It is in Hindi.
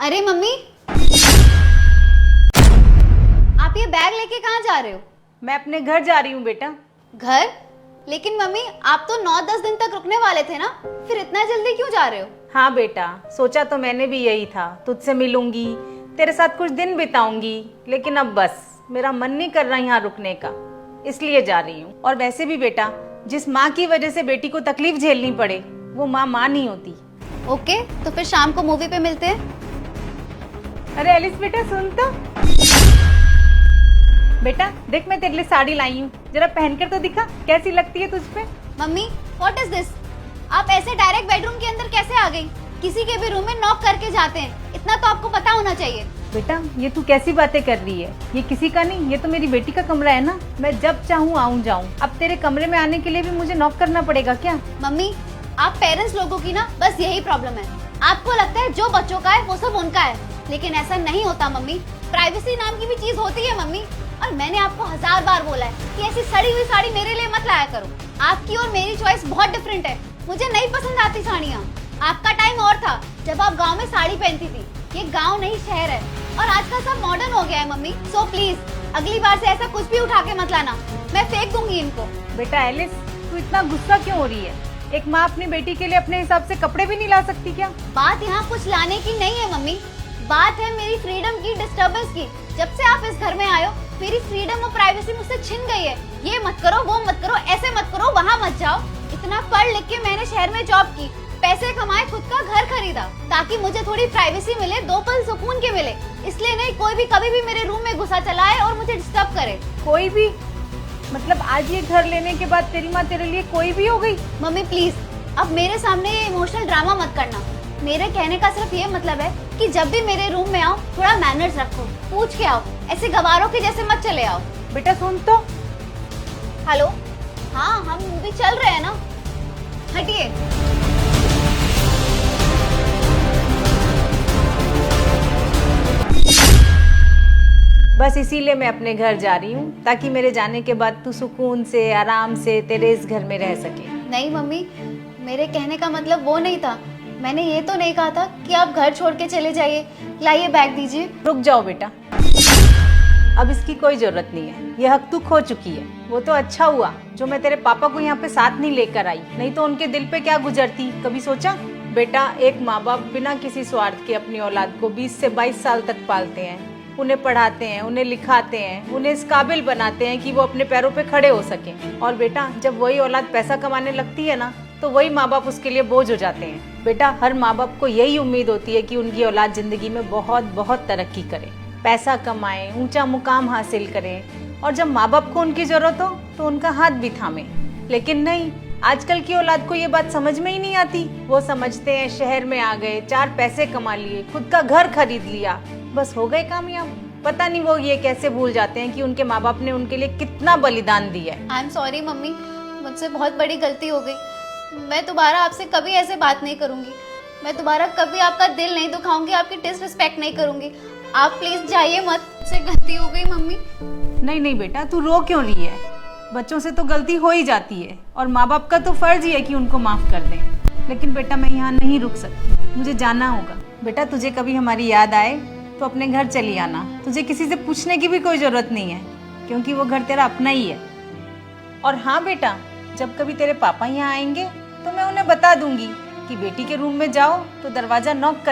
अरे मम्मी, आप ये बैग लेके कहाँ जा रहे हो? मैं अपने घर जा रही हूँ बेटा। घर? लेकिन मम्मी, आप तो 9-10 दिन तक रुकने वाले थे ना, फिर इतना जल्दी क्यों जा रहे हो? हाँ बेटा, सोचा तो मैंने भी यही था, तुझसे मिलूंगी, तेरे साथ कुछ दिन बिताऊंगी, लेकिन अब बस मेरा मन नहीं कर रहा यहाँ रुकने का, इसलिए जा रही हूँ। और वैसे भी बेटा, जिस माँ की वजह से बेटी को तकलीफ झेलनी पड़े वो माँ नहीं होती। ओके, तो फिर शाम को मूवी पे मिलते हैं। अरे एलिस बेटा सुन तो। बेटा देख, मैं तेरे लिए साड़ी लाई हूँ, जरा पहनकर तो दिखा कैसी लगती है तुझ पे। Mummy, what is this? आप ऐसे डायरेक्ट बेडरूम के अंदर कैसे आ गई? किसी के भी रूम में नॉक करके जाते हैं, इतना तो आपको पता होना चाहिए। बेटा ये तू कैसी बातें कर रही है? ये किसी का नहीं, ये तो मेरी बेटी का कमरा है ना, मैं जब चाहूँ आऊँ जाऊँ। अब तेरे कमरे में आने के लिए भी मुझे नॉक करना पड़ेगा क्या? मम्मी, आप पेरेंट्स लोगों की ना बस यही प्रॉब्लम है। आपको लगता है जो बच्चों का है वो सब उनका है, लेकिन ऐसा नहीं होता मम्मी। प्राइवेसी नाम की भी चीज होती है मम्मी। और मैंने आपको 1000 बार बोला है कि ऐसी सड़ी हुई साड़ी मेरे लिए मत लाया करो। आपकी और मेरी चॉइस बहुत डिफरेंट है, मुझे नहीं पसंद आती साड़ियाँ। आपका टाइम और था जब आप गाँव में साड़ी पहनती थी, ये गाँव नहीं शहर है, और आजकल सब मॉडर्न हो गया है मम्मी। सो प्लीज अगली बार से ऐसा कुछ भी उठा के मत लाना, मैं फेंक दूंगी इनको। बेटा एलिस, तू इतना गुस्सा क्यों हो रही है? एक माँ अपनी बेटी के लिए अपने हिसाब से कपड़े भी नहीं ला सकती क्या? बात यहाँ कुछ लाने की नहीं है मम्मी, बात है मेरी फ्रीडम की, डिस्टर्बेंस की। जब से आप इस घर में आए हो, मेरी फ्रीडम और प्राइवेसी मुझसे छिन गई है। ये मत करो, वो मत करो, ऐसे मत करो, वहाँ मत जाओ। इतना पढ़ लिख के मैंने शहर में जॉब की, पैसे कमाए, खुद का घर खरीदा, ताकि मुझे थोड़ी प्राइवेसी मिले, 2 पल सुकून के मिले। इसलिए नहीं कोई भी कभी भी मेरे रूम में घुसा चला है और मुझे डिस्टर्ब करे। कोई भी? मतलब आज ये घर लेने के बाद तेरी माँ तेरे लिए कोई भी हो गई? मम्मी प्लीज, अब मेरे सामने ये इमोशनल ड्रामा मत करना। मेरे कहने का सिर्फ ये मतलब है कि जब भी मेरे रूम में आओ थोड़ा मैनर्स रखो, पूछ के आओ, ऐसे गवारों के जैसे मत चले आओ। बेटा सुन तो। हेलो, हाँ हम मूवी चल रहे हैं ना, हटिए। बस इसीलिए मैं अपने घर जा रही हूँ, ताकि मेरे जाने के बाद तू सुकून से आराम से तेरे इस घर में रह सके। नहीं मम्मी, मेरे कहने का मतलब वो नहीं था। मैंने ये तो नहीं कहा था कि आप घर छोड़ के चले जाइए। लाइए बैग दीजिए। रुक जाओ बेटा, अब इसकी कोई जरूरत नहीं है, यह हक तू खो चुकी है। वो तो अच्छा हुआ जो मैं तेरे पापा को यहाँ पे साथ नहीं लेकर आई, नहीं तो उनके दिल पे क्या गुजरती, कभी सोचा? बेटा एक माँ बाप बिना किसी स्वार्थ के अपनी औलाद को 20 से 22 साल तक पालते हैं, उन्हें पढ़ाते हैं, उन्हें लिखाते हैं, उन्हें इस काबिल बनाते हैं कि वो अपने पैरों पे खड़े हो सकें। और बेटा जब वही औलाद पैसा कमाने लगती है ना, तो वही माँ बाप उसके लिए बोझ हो जाते हैं। बेटा हर माँ बाप को यही उम्मीद होती है कि उनकी औलाद जिंदगी में बहुत बहुत तरक्की करे, पैसा कमाए, ऊंचा मुकाम हासिल करे, और जब माँ बाप को उनकी जरूरत हो तो उनका हाथ भी थामे। लेकिन नहीं, आजकल की औलाद को ये बात समझ में ही नहीं आती। वो समझते हैं शहर में आ गए, 4 पैसे कमा लिए, खुद का घर खरीद लिया, बस हो गए कामयाब। पता नहीं वो ये कैसे भूल जाते हैं कि उनके माँ बाप ने उनके लिए कितना बलिदान दिया है। आई एम सॉरी मम्मी, मुझसे बहुत बड़ी गलती हो गई। मैं दोबारा आपसे कभी ऐसे बात नहीं करूंगी। मैं दोबारा कभी आपका दिल नहीं दुखाऊंगी, आपकी डिसरिस्पेक्ट नहीं करूंगी। आप प्लीज जाइए मत, मुझसे गलती हो गई मम्मी। नहीं नहीं बेटा, तू रो क्यों रही है? बच्चों से तो गलती हो ही जाती है, और माँ बाप का तो फर्ज ही है कि उनको माफ कर दें। लेकिन बेटा मैं यहाँ नहीं रुक सकती, मुझे जाना होगा। बेटा तुझे कभी हमारी याद आए तो अपने घर चली आना, तुझे किसी से पूछने की भी कोई जरूरत नहीं है, क्योंकि वो घर तेरा अपना ही है। और हाँ बेटा, जब कभी तेरे पापा यहाँ आएंगे तो मैं उन्हें बता दूंगी कि बेटी के रूम में जाओ तो दरवाजा नॉक कर